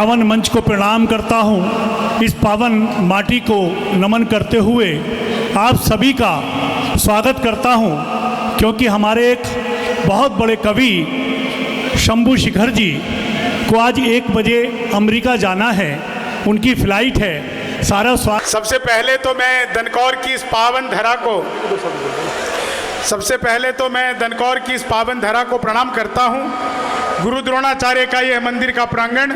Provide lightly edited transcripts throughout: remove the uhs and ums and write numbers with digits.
पावन मंच को प्रणाम करता हूँ। इस पावन माटी को नमन करते हुए आप सभी का स्वागत करता हूँ, क्योंकि हमारे एक बहुत बड़े कवि शंभू शिखर जी को आज 1 बजे अमेरिका जाना है, उनकी फ़्लाइट है। सारा स्वागत। सबसे पहले तो मैं दनकौर की इस पावन धरा को प्रणाम करता हूँ। गुरु द्रोणाचार्य का यह मंदिर का प्रांगण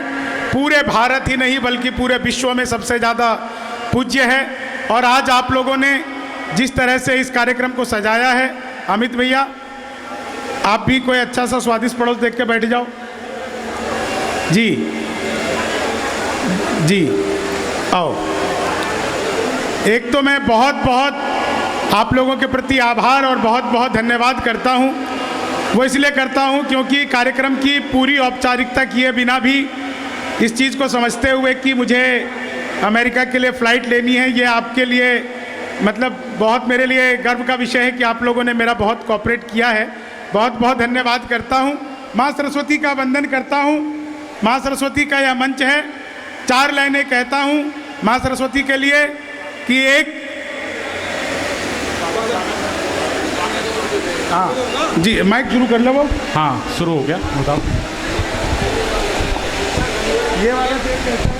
पूरे भारत ही नहीं बल्कि पूरे विश्व में सबसे ज़्यादा पूज्य है। और आज आप लोगों ने जिस तरह से इस कार्यक्रम को सजाया है, अमित भैया आप भी कोई अच्छा सा स्वादिष्ट पड़ोस देख के बैठ जाओ। जी जी आओ। एक तो मैं बहुत बहुत आप लोगों के प्रति आभार और बहुत बहुत धन्यवाद करता हूं। वो इसलिए करता हूं क्योंकि कार्यक्रम की पूरी औपचारिकता किए बिना भी इस चीज़ को समझते हुए कि मुझे अमेरिका के लिए फ़्लाइट लेनी है, ये आपके लिए मतलब बहुत मेरे लिए गर्व का विषय है कि आप लोगों ने मेरा बहुत कोऑपरेट किया है। बहुत बहुत धन्यवाद करता हूं। माँ सरस्वती का वंदन करता हूं। माँ सरस्वती का यह मंच है। 4 लाइनें कहता हूं माँ सरस्वती के लिए कि एक हाँ जी माइक शुरू कर लो। वो हाँ शुरू हो गया, बताओ। ये वाला कैसा है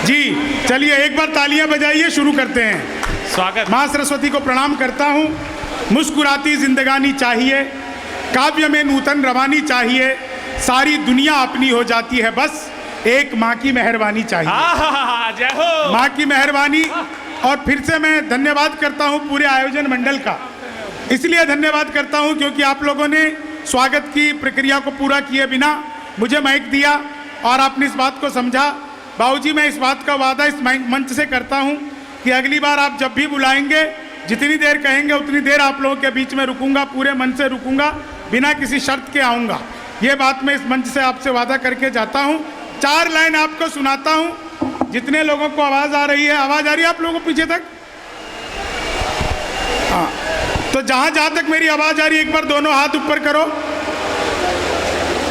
जी। चलिए एक बार तालियां बजाइए, शुरू करते हैं। स्वागत। माँ सरस्वती को प्रणाम करता हूँ। मुस्कुराती जिंदगानी चाहिए, काव्य में नूतन रवानी चाहिए, सारी दुनिया अपनी हो जाती है, बस एक माँ की मेहरबानी चाहिए। जय हो माँ की मेहरबानी। और फिर से मैं धन्यवाद करता हूँ पूरे आयोजन मंडल का। इसलिए धन्यवाद करता हूँ क्योंकि आप लोगों ने स्वागत की प्रक्रिया को पूरा किए बिना मुझे माइक दिया और आपने इस बात को समझा। बाबूजी, मैं इस बात का वादा इस मंच से करता हूँ कि अगली बार आप जब भी बुलाएंगे, जितनी देर कहेंगे उतनी देर आप लोगों के बीच में रुकूंगा, पूरे मन से रुकूंगा, बिना किसी शर्त के आऊँगा। ये बात मैं इस मंच से आपसे वादा करके जाता हूँ। 4 लाइन आपको सुनाता हूँ। जितने लोगों को आवाज़ आ रही है, आवाज़ आ रही है आप लोगों को पीछे तक? हाँ, तो जहाँ जहाँ तक मेरी आवाज़ आ रही है एक बार दोनों हाथ ऊपर करो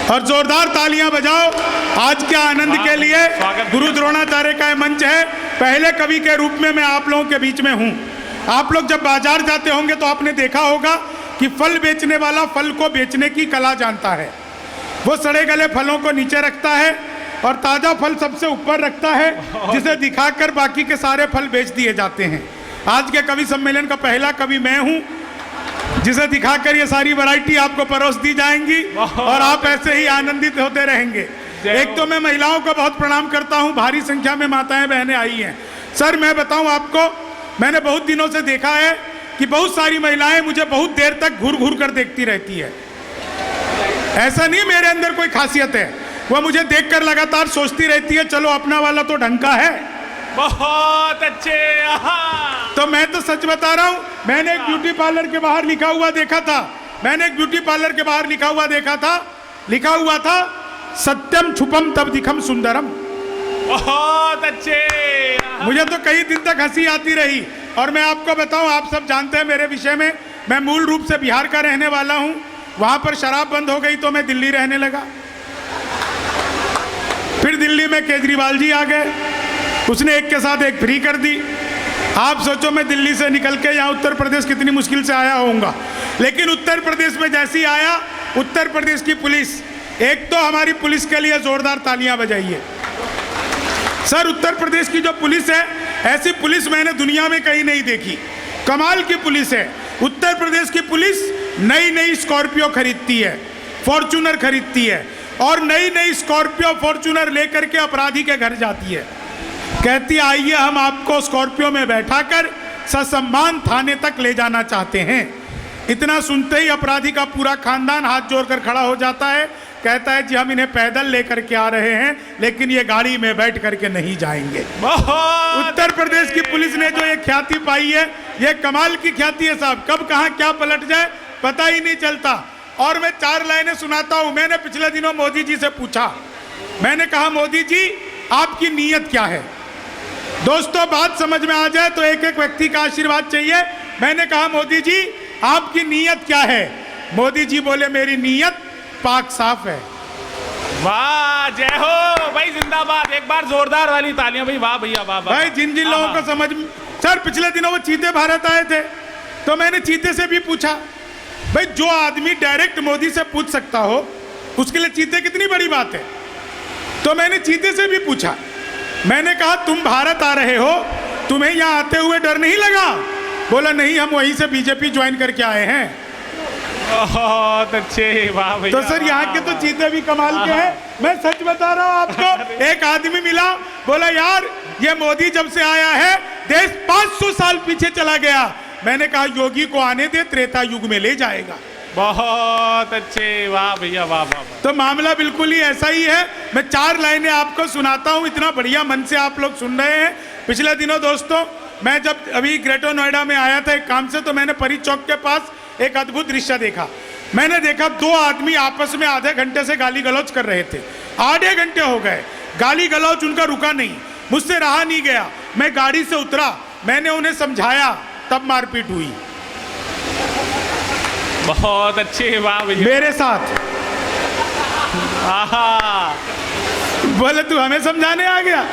और जोरदार तालियां बजाओ। आज के आनंद के लिए गुरु द्रोणाचार्य का मंच है। पहले कवि के रूप में मैं आप लोगों के बीच में हूँ। आप लोग जब बाजार जाते होंगे तो आपने देखा होगा कि फल बेचने वाला फल को बेचने की कला जानता है। वो सड़े गले फलों को नीचे रखता है और ताज़ा फल सबसे ऊपर रखता है, जिसे दिखाकर बाकी के सारे फल बेच दिए जाते हैं। आज के कवि सम्मेलन का पहला कवि मैं हूँ, जिसे दिखाकर ये सारी वैरायटी आपको परोस दी जाएंगी और आप ऐसे ही आनंदित होते रहेंगे। एक तो मैं महिलाओं को बहुत प्रणाम करता हूँ। भारी संख्या में माताएं बहनें आई हैं। सर मैं बताऊँ आपको, मैंने बहुत दिनों से देखा है कि बहुत सारी महिलाएं मुझे बहुत देर तक घूर घूर कर देखती रहती है। ऐसा नहीं मेरे अंदर कोई खासियत है, वह मुझे देखकर लगातार सोचती रहती है चलो अपना वाला तो ढंग का है। बहुत अच्छे। तो मैं तो सच बता रहा हूँ, मैंने एक ब्यूटी पार्लर के बाहर लिखा हुआ देखा था, लिखा हुआ था सत्यम छुपम तब दिखम सुंदरम। बहुत अच्छे। मुझे तो कई दिन तक हंसी आती रही। और मैं आपको बताऊं, आप सब जानते हैं मेरे विषय में, मैं मूल रूप से बिहार का रहने वाला हूं। वहां पर शराब बंद हो गई तो मैं दिल्ली रहने लगा। फिर दिल्ली में केजरीवाल जी आ गए, उसने एक के साथ एक फ्री कर दी। आप सोचो मैं दिल्ली से निकल के यहाँ उत्तर प्रदेश कितनी मुश्किल से आया होऊंगा। लेकिन उत्तर प्रदेश में जैसी आया, उत्तर प्रदेश की पुलिस, एक तो हमारी पुलिस के लिए जोरदार तालियां बजाइए। सर उत्तर प्रदेश की जो पुलिस है, ऐसी पुलिस मैंने दुनिया में कहीं नहीं देखी। कमाल की पुलिस है। उत्तर प्रदेश की पुलिस नई नई स्कॉर्पियो खरीदती है, फॉर्च्यूनर खरीदती है और नई नई स्कॉर्पियो फॉर्च्यूनर लेकर के अपराधी के घर जाती है। कहती है आइए हम आपको स्कॉर्पियो में बैठाकर ससम्मान थाने तक ले जाना चाहते हैं। इतना सुनते ही अपराधी का पूरा खानदान हाथ जोड़कर खड़ा हो जाता है, कहता है जी हम इन्हें पैदल लेकर के आ रहे हैं, लेकिन ये गाड़ी में बैठ करके नहीं जाएंगे। उत्तर प्रदेश की पुलिस ने जो ये ख्याति पाई है, ये कमाल की ख्याति है साहब। कब कहाँ क्या पलट जाए पता ही नहीं चलता। और मैं 4 लाइनें सुनाता हूँ। मैंने पिछले दिनों मोदी जी से पूछा, मैंने कहा मोदी जी आपकी नीयत क्या है। दोस्तों बात समझ में आ जाए तो एक एक व्यक्ति का आशीर्वाद चाहिए। मैंने कहा मोदी जी आपकी नीयत क्या है। मोदी जी बोले मेरी नीयत पाक साफ है। वाह जय हो भाई, जिंदाबाद। एक बार जोरदार वाली तालियां भाई, वाह भैया वाह वाह। भाई जिन जिन लोगों को समझ में, सर पिछले दिनों वो चीते भारत आए थे, तो मैंने चीते से भी पूछा, भाई जो आदमी डायरेक्ट मोदी से पूछ सकता हो उसके लिए चीते कितनी बड़ी बात है। तो मैंने चीते से भी पूछा, मैंने कहा तुम भारत आ रहे हो, तुम्हें यहाँ आते हुए डर नहीं लगा? बोला नहीं, हम वहीं से बीजेपी ज्वाइन करके आए हैं। बहुत अच्छे, वाह भैया। तो सर यहाँ के तो चीते भी कमाल के हैं। मैं सच बता रहा हूँ आपको, एक आदमी मिला, बोला यार ये मोदी जब से आया है देश 500 साल पीछे चला गया। मैंने कहा योगी को आने दे, त्रेता युग में ले जाएगा। बहुत अच्छे, वाह भैया वाह वाह। तो मामला बिल्कुल ही ऐसा ही है। मैं 4 लाइनें आपको सुनाता हूँ, इतना बढ़िया मन से आप लोग सुन रहे हैं। पिछले दिनों दोस्तों, मैं जब अभी ग्रेटर नोएडा में आया था एक काम से, तो मैंने परी चौक के पास एक अद्भुत दृश्य देखा। मैंने देखा 2 आदमी आपस में आधे घंटे से गाली गलौज कर रहे थे। आधे घंटे हो गए, गाली गलौज उनका रुका नहीं, मुझसे रहा नहीं गया। मैं गाड़ी से उतरा, मैंने उन्हें समझाया, तब मारपीट हुई बहुत अच्छे, वाह भैया। मेरे साथ। आहा, बोले तू हमें समझाने आ गया।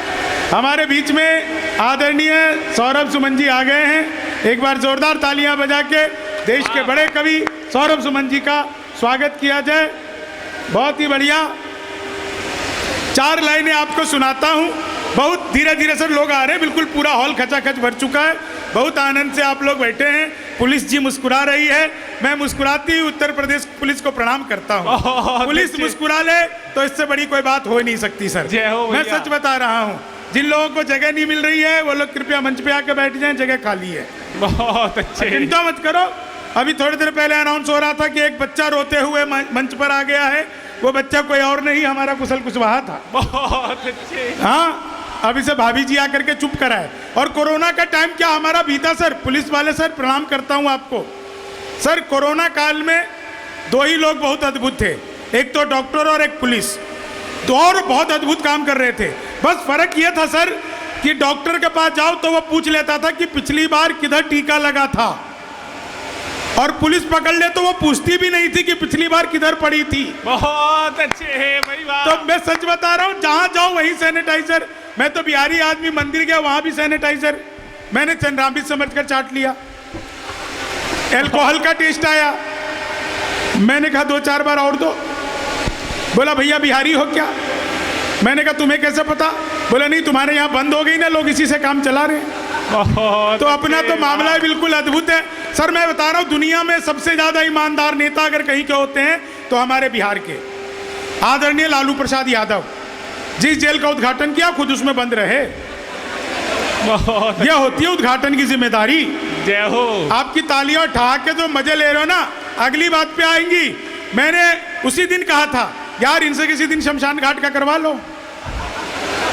हमारे बीच में आदरणीय सौरभ सुमन जी आ गए हैं। एक बार जोरदार तालियां बजा के देश के बड़े कवि सौरभ सुमन जी का स्वागत किया जाए। बहुत ही बढ़िया। 4 लाइनें आपको सुनाता हूं। बहुत धीरे धीरे से लोग आ रहे हैं, बिल्कुल पूरा हॉल खचाखच भर चुका है। बहुत आनंद से आप लोग बैठे हैं। पुलिस जी मुस्कुरा रही है, मैं मुस्कुराती हुई उत्तर प्रदेश पुलिस को प्रणाम करता हूँ। पुलिस मुस्कुरा ले तो इससे बड़ी कोई बात हो ही नहीं सकती सर। जय हो मैं भैया। सच बता रहा हूँ, जिन लोगों को जगह नहीं मिल रही है वो लोग कृपया मंच पे आके बैठ जाएं, जगह खाली है। बहुत अच्छे, चिंता मत करो। अभी थोड़ी देर पहले अनाउंस हो रहा था कि एक बच्चा रोते हुए मंच पर आ गया है। वो बच्चा कोई और नहीं, हमारा कुशल कुशवाहा था। बहुत अच्छे। हाँ, अब इसे भाभी जी आकर के चुप कराए। और कोरोना का टाइम क्या हमारा बीता सर। पुलिस वाले सर प्रणाम करता हूँ आपको। सर कोरोना काल में 2 ही लोग बहुत अद्भुत थे, एक तो डॉक्टर और एक पुलिस। तो और बहुत अद्भुत काम कर रहे थे। बस फर्क ये था सर कि डॉक्टर के पास जाओ तो वो पूछ लेता था कि पिछली बार किधर टीका लगा था, और पुलिस पकड़ ले तो वो पूछती भी नहीं थी कि पिछली बार किधर पड़ी थी। बहुत अच्छे है भाई, वाह। तो मैं सच बता रहा हूँ, जहां जाओ वहीं सैनिटाइजर। मैं तो बिहारी आदमी, मंदिर गया वहां भी सैनिटाइजर। मैंने चंद्रामृत समझकर चाट लिया। एल्कोहल का टेस्ट आया, मैंने कहा 2-4 बार और दो। बोला भैया बिहारी हो क्या? मैंने कहा तुम्हें कैसे पता? बोला नहीं, तुम्हारे यहाँ बंद हो गई ना, लोग इसी से काम चला रहे हैं। तो अपना तो मामला बिल्कुल अद्भुत है सर। मैं बता रहा हूँ, दुनिया में सबसे ज्यादा ईमानदार नेता अगर कहीं के होते हैं तो हमारे बिहार के आदरणीय लालू प्रसाद यादव। जिस जेल का उद्घाटन किया खुद उसमें बंद रहे। यह होती है उद्घाटन की जिम्मेदारी। जय हो। आपकी तालियां ठहाके जो मजे ले रहे हो ना, अगली बात पे आएंगी। मैंने उसी दिन कहा था यार इनसे किसी दिन शमशान घाट का करवा लो।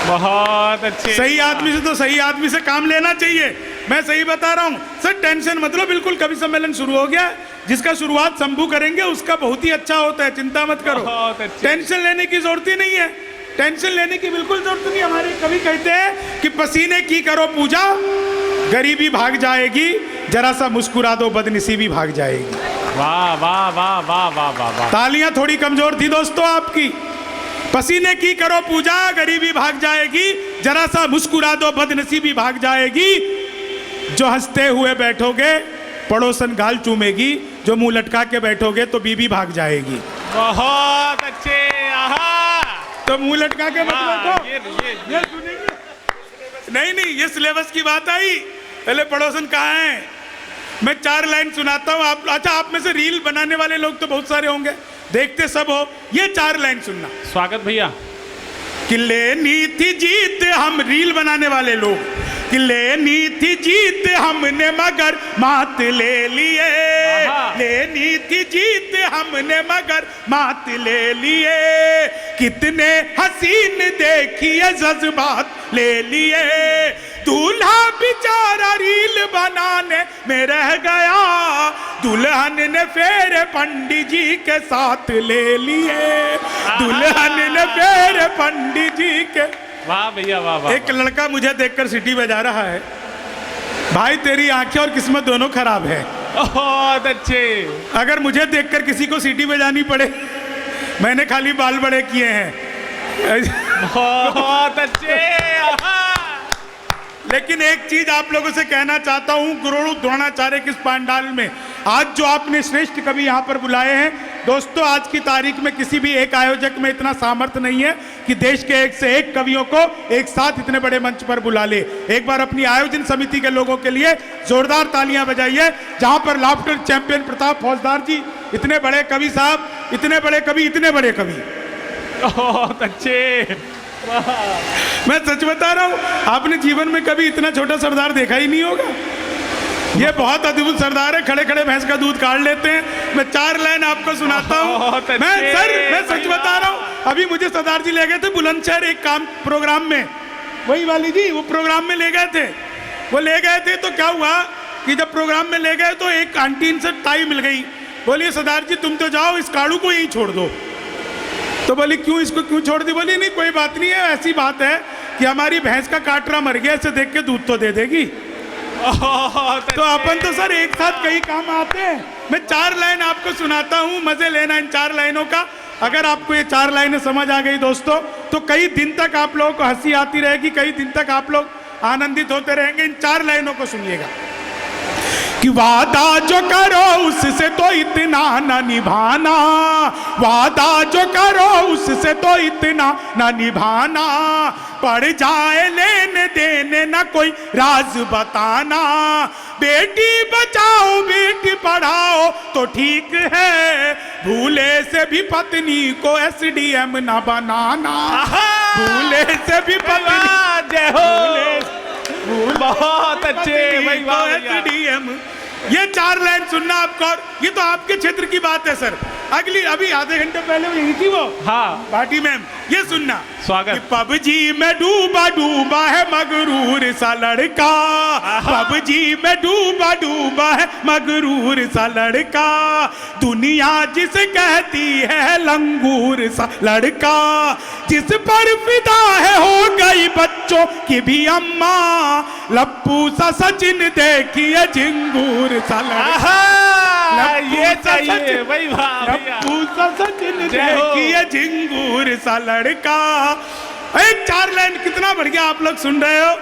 बहुत अच्छे। सही आदमी से तो सही आदमी से काम लेना चाहिए। मैं सही बता रहा हूँ सर, टेंशन मत लो। बिल्कुल कवि सम्मेलन शुरू हो गया, जिसका शुरुआत शंभू करेंगे उसका बहुत ही अच्छा होता है, चिंता मत करो। बहुत अच्छे। टेंशन लेने की जरूरत ही नहीं है, टेंशन लेने की बिल्कुल जरूरत नहीं। हमारे कवि कहते हैं कि पसीने की करो पूजा, गरीबी भाग जाएगी, जरा सा मुस्कुरा दो बदनसीबी भाग जाएगी। वाह वाह वाह वाह वाह वाह वाह। तालियां थोड़ी कमजोर थी दोस्तों आपकी। पसीने की करो पूजा, गरीबी भाग जाएगी, जरा सा मुस्कुरा दो बदनसीबी भाग जाएगी। जो हंसते हुए बैठोगे पड़ोसन गाल चूमेगी, जो मुंह लटका के बैठोगे तो बीबी भाग जाएगी। बहुत अच्छे। आहा, तो मुंह लटका के मत बैठो। ये सुनेंगे? नहीं, ये सिलेबस की बात आई। पहले पड़ोसन कहाँ है? मैं 4 लाइन सुनाता हूँ। आप अच्छा, आप में से रील बनाने वाले लोग तो बहुत सारे होंगे, देखते सब हो। ये 4 लाइन सुनना। स्वागत भैया। कि लेनी थी जीत हम, रील बनाने वाले लोग, कि लेनी थी जीत हमने मगर मात ले लिए। लेनी थी जीत हमने मगर मात ले लिए। कितने हसीन देखिए जज्बात ले लिए। दूल्हा बेचारा रील बनाने में रह गया, दुल्हन ने फेर पंडित जी के साथ ले लिए। दुल्हन ने फेर पंडित जी के। वाह भैया वाह वाह। एक लड़का मुझे देखकर सीटी बजा रहा है, भाई तेरी आंखें और किस्मत दोनों खराब है। बहुत अच्छे। अगर मुझे देखकर किसी को सीटी बजानी पड़े, मैंने खाली बाल बड़े किए हैं। बहुत अच्छे। लेकिन एक चीज आप लोगों से कहना चाहता हूं, गुरु द्रोणाचार्य के इस पंडाल में आज जो आपने श्रेष्ठ कवि यहां पर बुलाए हैं, दोस्तों आज की तारीख में किसी भी एक आयोजक में इतना सामर्थ्य नहीं है कि देश के एक से एक कवियों को एक साथ इतने बड़े मंच पर बुला ले। एक बार अपनी आयोजन समिति के लोगों के लिए जोरदार तालियां बजाइए, जहां पर लाफ्टर चैंपियन प्रताप फौजदार जी, इतने बड़े कवि साहब, इतने बड़े कवि, इतने बड़े कवि। बहुत अच्छे। मैं सच बता रहा हूं, आपने जीवन में कभी इतना छोटा सरदार देखा ही नहीं होगा। ये बहुत अद्भुत सरदार है, खड़े खड़े भैंस का दूध काट लेते हैं। मैं 4 लाइन आपको सुनाता हूँ। मैं सच बता रहा हूँ, अभी मुझे सरदार जी ले गए थे बुलंदशहर एक काम प्रोग्राम में, वही वाली जी, वो प्रोग्राम में ले गए थे। वो ले गए थे तो क्या हुआ कि जब प्रोग्राम में ले गए तो एक आंटी इनसे टाई मिल गई, बोलिए सरदार जी तुम तो जाओ, इस काड़ू को यहीं छोड़ दो। तो बोली क्यों, इसको क्यों छोड़ दी? बोली नहीं कोई बात नहीं है, ऐसी बात है कि हमारी भैंस का काटरा मर गया, इसे देख के दूध तो दे देगी। तो अपन तो सर एक साथ कई काम आते हैं। मैं 4 लाइन आपको सुनाता हूँ, मजे लेना इन 4 लाइनों का। अगर आपको ये 4 लाइनें समझ आ गई दोस्तों, तो कई दिन तक आप लोगों को हंसी आती रहेगी, कई दिन तक आप लोग आनंदित होते रहेंगे। इन 4 लाइनों को सुनिएगा कि वादा जो करो उससे तो इतना न निभाना, वादा जो करो उससे तो इतना न निभाना, पड़ जाए लेने देने न कोई राज बताना, बेटी बचाओ बेटी पढ़ाओ तो ठीक है, भूले से भी पत्नी को SDM न बनाना, भूले से भी पत्नी, जय हो। बहुत अच्छे भाई, वाह SDM। ये 4 लाइन सुनना आपको, और ये तो आपके क्षेत्र की बात है सर। अगली अभी आधे घंटे पहले वो यही थी वो, हाँ भाटी मैम, ये सुनना। स्वागत। पबजी में डूबा डूबा है मगरूर सा लड़का, पबजी में डूबा डूबा है मगरूर सा लड़का, दुनिया जिसे कहती है लंगूर सा लड़का, जिस पर फिदा है हो गई बच्चों की भी अम्मा, लप्पू सा सचिन देखिए झिंगूर सा लड़का, ये चाहिए भाई, वाह लप्पू सा सचिन देखिए झिंगूर सा लड़का। एक 4 लाइन कितना बढ़िया आप लोग सुन रहे हो।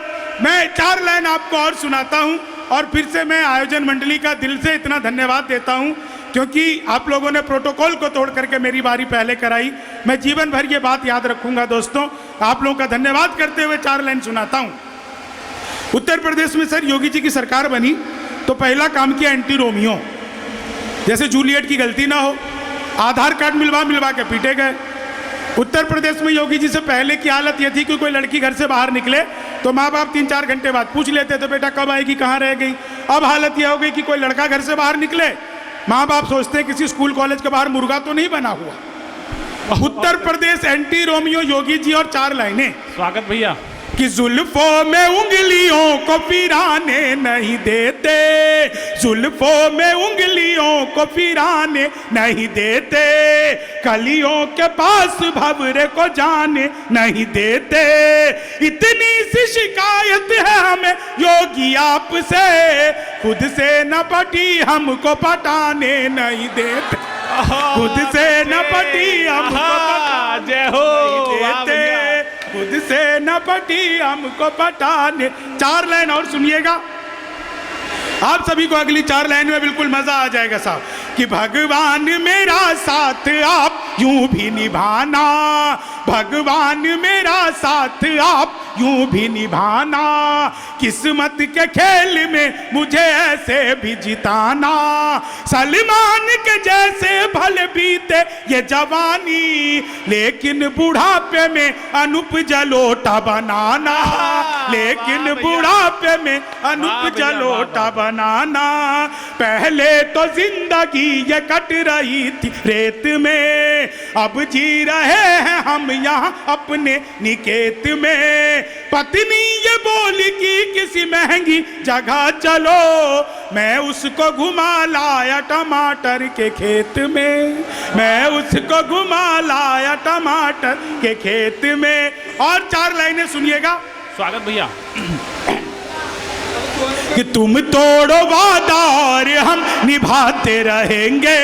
मैं 4 लाइन आपको और सुनाता हूं, और फिर से मैं आयोजन मंडली का दिल से इतना धन्यवाद देता हूं, क्योंकि आप लोगों ने प्रोटोकॉल को तोड़ करके मेरी बारी पहले कराई। मैं जीवन भर ये बात याद रखूंगा दोस्तों। आप लोगों का धन्यवाद करते हुए 4 लाइन सुनाता हूं। उत्तर प्रदेश में सर योगी जी की सरकार बनी तो पहला काम किया एंटी रोमियो, जैसे जूलियट की गलती ना हो, आधार कार्ड मिलवा के पीटे गए। उत्तर प्रदेश में योगी जी से पहले की हालत यह थी कि कोई लड़की घर से बाहर निकले तो माँ बाप 3-4 घंटे बाद पूछ लेते थे बेटा कब आएगी, कहाँ रह गई। अब हालत यह हो गई कि कोई लड़का घर से बाहर निकले, माँ बाप सोचते हैं किसी स्कूल कॉलेज के बाहर मुर्गा तो नहीं बना हुआ। Uttar Pradesh anti Romeo Yogi ji. और 4 लाइनें। स्वागत भैया। कि जुल्फों में उंगलियों को फिराने नहीं देते, जुल्फों में उंगलियों को फिराने नहीं देते, कलियों के पास भंवरे को जाने नहीं देते, इतनी सी शिकायत है हमें योगी आपसे, खुद से न पटी हमको पटाने नहीं देते, खुद से न पटी हमको जय हो, देते, खुद से न पटी हमको पटाने। 4 लाइन और सुनिएगा, आप सभी को अगली 4 लाइन में बिल्कुल मजा आ जाएगा साहब। कि भगवान मेरा साथ आप यूं भी निभाना, भगवान मेरा साथ आप यूं भी निभाना, किस्मत के खेल में मुझे ऐसे भी जिताना, सलमान के जैसे भले बीते ये जवानी, लेकिन बुढ़ापे में अनूप जलोटा बनाना, लेकिन बुढ़ापे में अनूप जलोटा बनाना। पहले तो जिंदगी ये कट रही थी रेत में, अब जी रहे हैं हम यहाँ अपने निकेत में, पत्नी ये बोली कि किसी महंगी जगह चलो, मैं उसको घुमा लाया टमाटर के खेत में, मैं उसको घुमा लाया टमाटर के खेत में। और 4 लाइनें सुनिएगा। स्वागत भैया। कि तुम तोड़ो वादा और हम निभाते रहेंगे,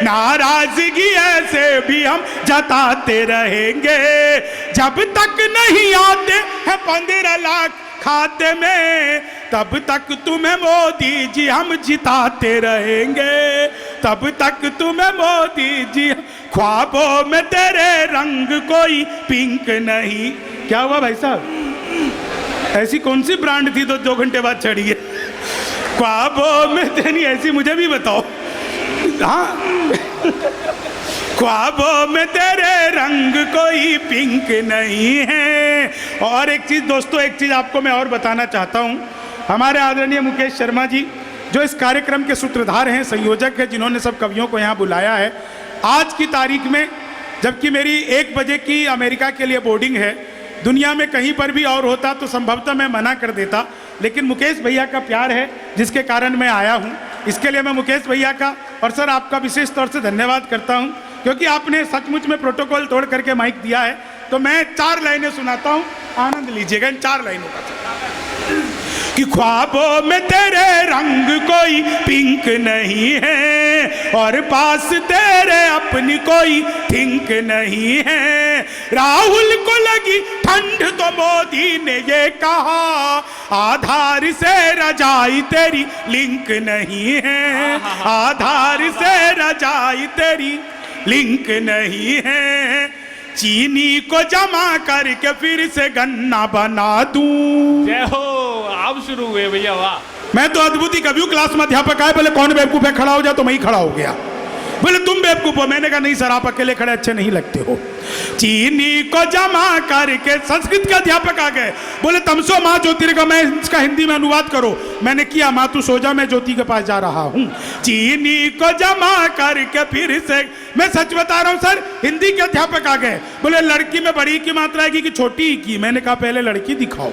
नाराजगी ऐसे भी हम जताते रहेंगे, जब तक नहीं आते हैं 15 लाख खाते में तब तक तुम्हें मोदी जी हम जिताते रहेंगे, तब तक तुम्हें मोदी जी, ख्वाबों में तेरे रंग कोई पिंक नहीं। क्या हुआ भाई साहब, ऐसी कौन सी ब्रांड थी तो 2 घंटे बाद चढ़ी है? ख्वाबों में तेरी ऐसी मुझे भी बताओ। हाँ ख्वाबों में तेरे रंग कोई पिंक नहीं है। और एक चीज दोस्तों, एक चीज आपको मैं और बताना चाहता हूं, हमारे आदरणीय मुकेश शर्मा जी जो इस कार्यक्रम के सूत्रधार हैं, संयोजक हैं, जिन्होंने सब कवियों को यहाँ बुलाया है, आज की तारीख में जबकि मेरी 1 बजे की अमेरिका के लिए बोर्डिंग है, दुनिया में कहीं पर भी और होता तो संभवतः मैं मना कर देता, लेकिन मुकेश भैया का प्यार है जिसके कारण मैं आया हूँ। इसके लिए मैं मुकेश भैया का और सर आपका विशेष तौर से धन्यवाद करता हूँ, क्योंकि आपने सचमुच में प्रोटोकॉल तोड़ करके माइक दिया है। तो मैं 4 लाइनें सुनाता हूँ, आनंद लीजिएगा इन 4 लाइनों का। कि ख्वाबों में तेरे रंग कोई पिंक नहीं है और पास तेरे अपनी कोई थिंक नहीं है। राहुल को लगी ठंड तो मोदी ने ये कहा, आधार से रजाई तेरी लिंक नहीं है, आधार से रजाई तेरी लिंक नहीं है। चीनी को जमा करके फिर से गन्ना बना दूं। जय हो, अब शुरू हुए भैया, वाह। मैं तो अद्भुत ही कभी क्लास में अध्यापक आए, बोले कौन बेवकूफ है, खड़ा हो जा, तो मैं ही खड़ा हो गया। बोले तुम बेवकूफ हो, मैंने कहा नहीं सर आप अकेले खड़े अच्छे नहीं लगते हो। चीनी को जमा करके, संस्कृत के अध्यापक आ गए, बोले तमसो माँ ज्योतिर्गमय, इसका हिंदी में अनुवाद करो। मैंने किया, माँ तू सो जा मैं ज्योति के पास जा रहा हूँ। चीनी को जमा करके फिर से, मैं सच बता रहा हूँ सर, हिंदी के अध्यापक आ गए, बोले लड़की में बड़ी की मात्रा है कि छोटी की। मैंने कहा पहले लड़की दिखाओ,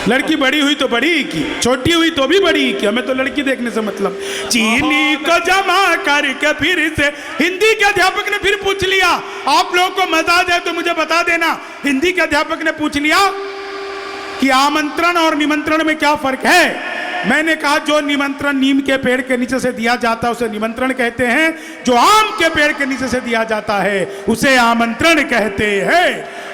लड़की बड़ी हुई तो बड़ी की, छोटी हुई तो भी बड़ी की, हमें तो लड़की देखने से मतलब। चीनी को जमा करके फिर से, हिंदी के अध्यापक ने फिर पूछ लिया, आप लोगों को मजा आ जाए तो मुझे बता देना, हिंदी के अध्यापक ने पूछ लिया कि आमंत्रण और निमंत्रण में क्या फर्क है। मैंने कहा जो निमंत्रण नीम के पेड़ के नीचे से दिया जाता है उसे निमंत्रण कहते हैं, जो आम के पेड़ के नीचे से दिया जाता है उसे आमंत्रण कहते हैं।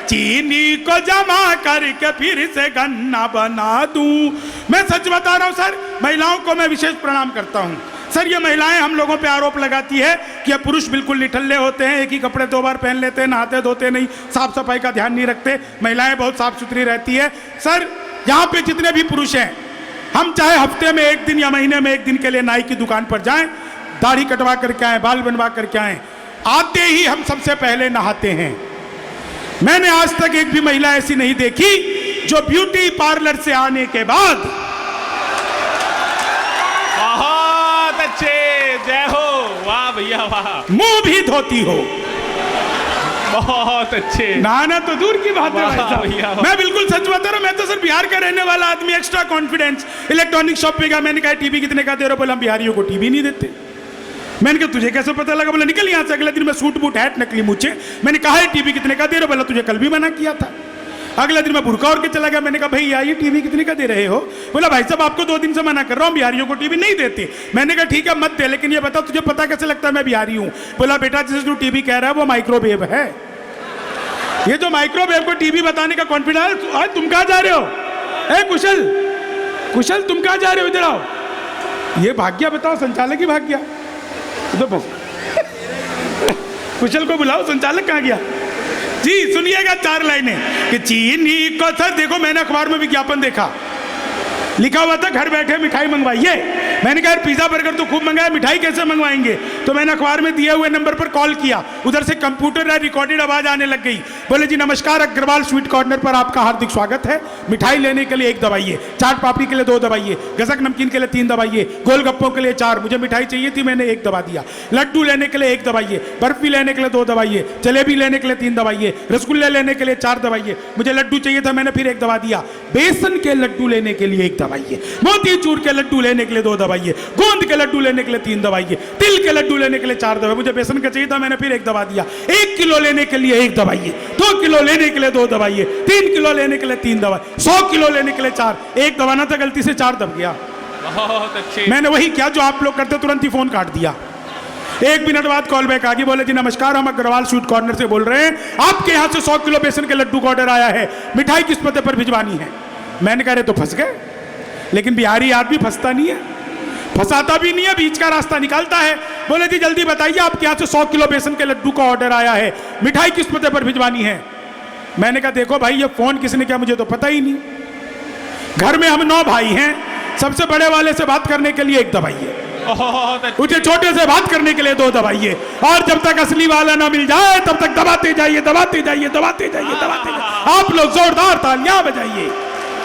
चीनी को जमा करके फिर से गन्ना बना दूं। मैं सच बता रहा हूं सर, महिलाओं को मैं विशेष प्रणाम करता हूं। सर ये महिलाएं हम लोगों पे आरोप लगाती है कि ये पुरुष बिल्कुल निठल्ले होते हैं, एक ही कपड़े 2 बार पहन लेते हैं, नहाते धोते नहीं, साफ सफाई का ध्यान नहीं रखते। महिलाएं बहुत साफ सुथरी रहती है। सर यहाँ पे जितने भी पुरुष हैं, हम चाहे हफ्ते में 1 दिन या महीने में 1 दिन के लिए नाई की दुकान पर जाएं, दाढ़ी कटवा करके आए, बाल बनवा करके आए, आते ही हम सबसे पहले नहाते हैं। मैंने आज तक एक भी महिला ऐसी नहीं देखी जो ब्यूटी पार्लर से आने के बाद, बहुत अच्छे, जय हो, वाह भैया वाह, मुंह भी धोती हो। बहुत अच्छे। नहाना तो दूर की बात है भाई वाह भैया साहब। वाह। मैं बिल्कुल सच बता रहा हूं, मैं तो सर बिहार का रहने वाला आदमी, एक्स्ट्रा कॉन्फिडेंस। इलेक्ट्रॉनिक शॉप पे गया, मैंने कहा टीवी कितने का दे रहे हो, बोला हम बिहारियों को टीवी नहीं देते। मैंने कहा तुझे कैसे पता लगा, बोला निकल यहाँ से। अगले दिन मैं सूट बूट हैट नकली मुझे, मैंने कहा है टीवी कितने का दे रहे हो, बोला तुझे कल भी मना किया था। अगले दिन मैं बुरका और के चला गया, मैंने कहा भैया ये टीवी कितने का दे रहे हो, बोला भाई साहब आपको 2 दिन से मना कर रहा हूँ, बिहारियों को टीवी नहीं देते। मैंने कहा ठीक है मत दे, लेकिन ये बताओ तुझे पता कैसे लगता है मैं बिहारी हूँ। बोला बेटा जिसे तू टीवी कह रहा है वो माइक्रोवेव है। ये जो माइक्रोवेव को टीवी बताने का कॉन्फिडेंस, आज तुम कहाँ जा रहे हो, ए कुशल, कुशल तुम कहाँ जा रहे हो, इधर आओ। ये भाग गया, बताओ संचालक ही भाग गया। तो बस कुशल को बुलाओ, संचालक कहाँ गया जी। सुनिएगा 4 लाइनें कि चीनी को, सर देखो मैंने अखबार में विज्ञापन देखा, लिखा हुआ था घर बैठे मिठाई मंगवाइए। मैंने कहा पिज्जा बर्गर तो खूब मंगाया, मिठाई कैसे मंगवाएंगे। तो मैंने अखबार में दिए हुए नंबर पर कॉल किया, उधर से कंप्यूटर या रिकॉर्डेड आवाज आने लग गई। बोले जी नमस्कार, अग्रवाल स्वीट कॉर्नर पर आपका हार्दिक स्वागत है। मिठाई लेने के लिए 1 दबाइए, चाट पापड़ी के लिए 2 दबाइए, गजक नमकीन के लिए 3 दबाइए, गोलगप्पों के लिए 4। मुझे मिठाई चाहिए थी, मैंने 1 दबा दिया। लड्डू लेने के लिए 1 दबाइए, बर्फी लेने के लिए 2 दबाइए, जलेबी लेने के लिए 3 दबाइए, रसगुल्ले लेने के लिए 4 दबाइए। मुझे लड्डू चाहिए था, मैंने फिर 1 दबा दिया। बेसन के लड्डू लेने के लिए 1 दबाइए, मोतीचूर के लड्डू लेने के लिए 2 दबाइए, गोंद के लड्डू लेने के लिए 3 दबाइए, तिल के लड्डू लेने के लिए 4 दबाइए। मुझे बेसन का चाहिए था, मैंने फिर 1 दबा दिया। 1 किलो लेने के लिए 1 दबाइए, 2 किलो लेने के लिए 2 दबाइए, 3 किलो लेने के लिए 3 दवाई, 100 किलो लेने के लिए 4, एक दबाना था गलती से 4 दब गया। बहुत अच्छे। मैंने वही किया जो आप लोग करते, तुरंत ही फोन काट दिया। 1 मिनट बाद कॉल बैक आ गई, बोले जी नमस्कार, हम अग्रवाल स्वीट कॉर्नर से बोल रहे हैं, आपके यहाँ से 100 किलो बेसन के लड्डू का ऑर्डर आया है, मिठाई किस पते पर भिजवानी है। मैंने कहा तो फंस गए, लेकिन बिहारी आदमी फंसता नहीं है, फंसाता भी नहीं है, बीच का रास्ता निकालता है। बोले जी जल्दी बताइए, आपके यहाँ से 100 किलो बेसन के लड्डू का ऑर्डर आया है, मिठाई किस पते पर भिजवानी है। मैंने कहा देखो भाई, ये फोन किसने किया मुझे तो पता ही नहीं, घर में हम 9 भाई हैं, सबसे बड़े वाले से बात करने के लिए 1 दबाइए, उसे छोटे से बात करने के लिए 2 दबाइए, और जब तक असली वाला ना मिल जाए तब तक दबाते जाइए, दबाते जाइए, दबाते जाइए, दबाते जाइए। आप लोग जोरदार तालियां बजाइए।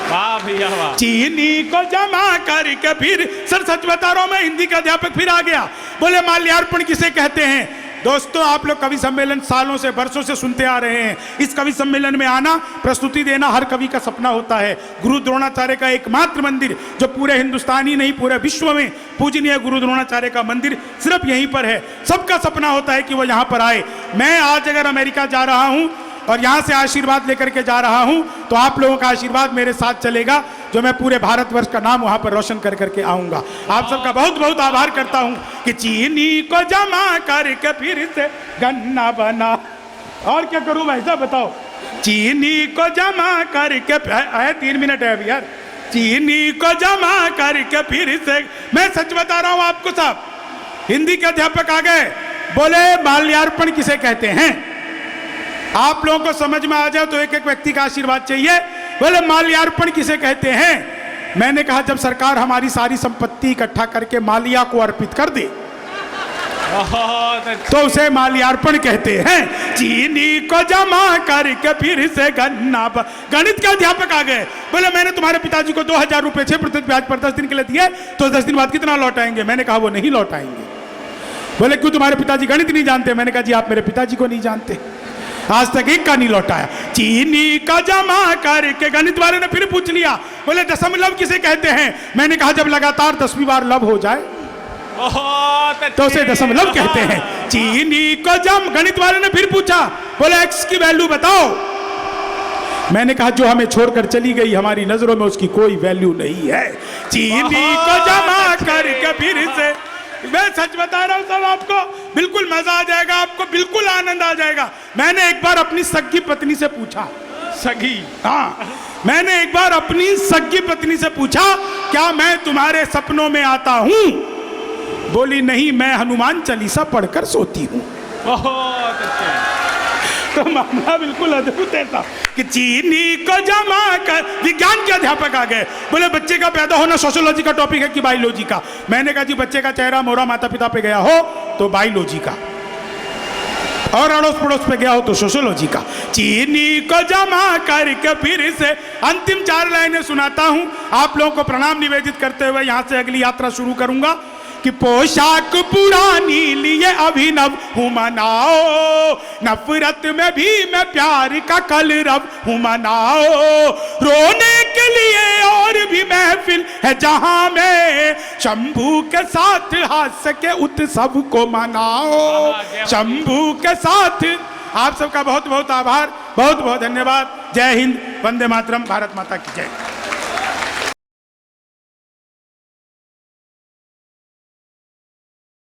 वाह भैया वाह। चीनी को जमा करके फिर, सर सच बता रहा हूं मैं, हिंदी का अध्यापक फिर आ गया। बोले माल्यार्पण किसे कहते हैं। दोस्तों आप लोग कवि सम्मेलन सालों से बरसों से सुनते आ रहे हैं, इस कवि सम्मेलन में आना, प्रस्तुति देना हर कवि का सपना होता है। गुरु द्रोणाचार्य का एकमात्र मंदिर जो पूरे हिंदुस्तान ही नहीं पूरे विश्व में पूजनीय गुरु द्रोणाचार्य का मंदिर सिर्फ यहीं पर है। सबका सपना होता है कि वो यहाँ पर आए। मैं आज अगर अमेरिका जा रहा हूँ और यहाँ से आशीर्वाद लेकर के जा रहा हूँ, तो आप लोगों का आशीर्वाद मेरे साथ चलेगा, जो मैं पूरे भारतवर्ष का नाम वहाँ पर रोशन कर करके आऊँगा। आप सबका बहुत बहुत आभार करता हूँ कि चीनी को जमा करके फिर से गन्ना बना। और क्या करूँ भाई साहब बताओ। चीनी को जमा करके 3 मिनट है अभी यार। चीनी को जमा करके फिर से, मैं सच बता रहा हूँ आपको साहब, हिंदी के अध्यापक आ गए, बोले माल्यार्पण किसे कहते हैं। आप लोगों को समझ में आ जाए तो एक एक व्यक्ति का आशीर्वाद चाहिए। बोले माल्यार्पण किसे कहते हैं। मैंने कहा जब सरकार हमारी सारी संपत्ति इकट्ठा करके मालिया को अर्पित कर दे तो उसे माल्यार्पण कहते हैं। चीनी को जमा करके फिर से गन्ना। गणित के अध्यापक आ गए, बोले मैंने तुम्हारे पिताजी को 2000 रुपए 6% ब्याज पर 10 दिन के लिए दिए, तो 10 दिन बाद कितना लौटाएंगे। मैंने कहा वो नहीं लौटाएंगे। बोले क्यों, तुम्हारे पिताजी गणित नहीं जानते। मैंने कहा जी आप मेरे पिताजी को नहीं जानते, आज तक एक का नहीं लौटाया। चीनी का जमा करके, गणित वाले ने फिर पूछ लिया, बोले दशमलव किसे कहते हैं। मैंने कहा जब लगातार 10वीं बार लव हो जाए तो उसे दशमलव कहते हैं। चीनी को जम, गणित वाले ने फिर पूछा, बोले एक्स की वैल्यू बताओ। मैंने कहा जो हमें छोड़कर चली गई, हमारी नजरों में उसकी कोई वैल्यू नहीं है। चीनी को जमा करके फिर से, मैं सच बता रहा हूं सब, आपको बिल्कुल मजा आ जाएगा, आपको बिल्कुल आनंद आ जाएगा। मैंने एक बार अपनी सगी पत्नी से पूछा, सगी, हाँ, मैंने एक बार अपनी सगी पत्नी से पूछा क्या मैं तुम्हारे सपनों में आता हूं। बोली नहीं, मैं हनुमान चालीसा पढ़कर सोती हूं। बहुत अच्छे। तो मामला बिल्कुल अद्भुत है था कि चीनी को जमा कर। विज्ञान के अध्यापक आ गए, बोले बच्चे का पैदा होना सोशियोलॉजी का टॉपिक है कि बायोलॉजी का। मैंने कहा जी बच्चे का चेहरा मोहरा माता पिता पे गया हो तो बायोलॉजी का, और अड़ोस पड़ोस पे गया हो तो सोशियोलॉजी का। चीनी को जमा करके फिर से अंतिम 4 लाइनें सुनाता हूं, आप लोगों को प्रणाम निवेदित करते हुए यहां से अगली यात्रा शुरू करूंगा कि पोशाक पुरानी लिए अभिनव हूँ मनाओ, नफरत में भी मैं प्यार का कलरव हूँ मनाओ, रोने के लिए और भी महफिल है जहां में, शंभू के साथ हास्य के उत्सव को मनाओ, शंभू के साथ। आप सबका बहुत बहुत आभार, बहुत बहुत धन्यवाद। जय हिंद, वंदे मातरम, भारत माता की जय।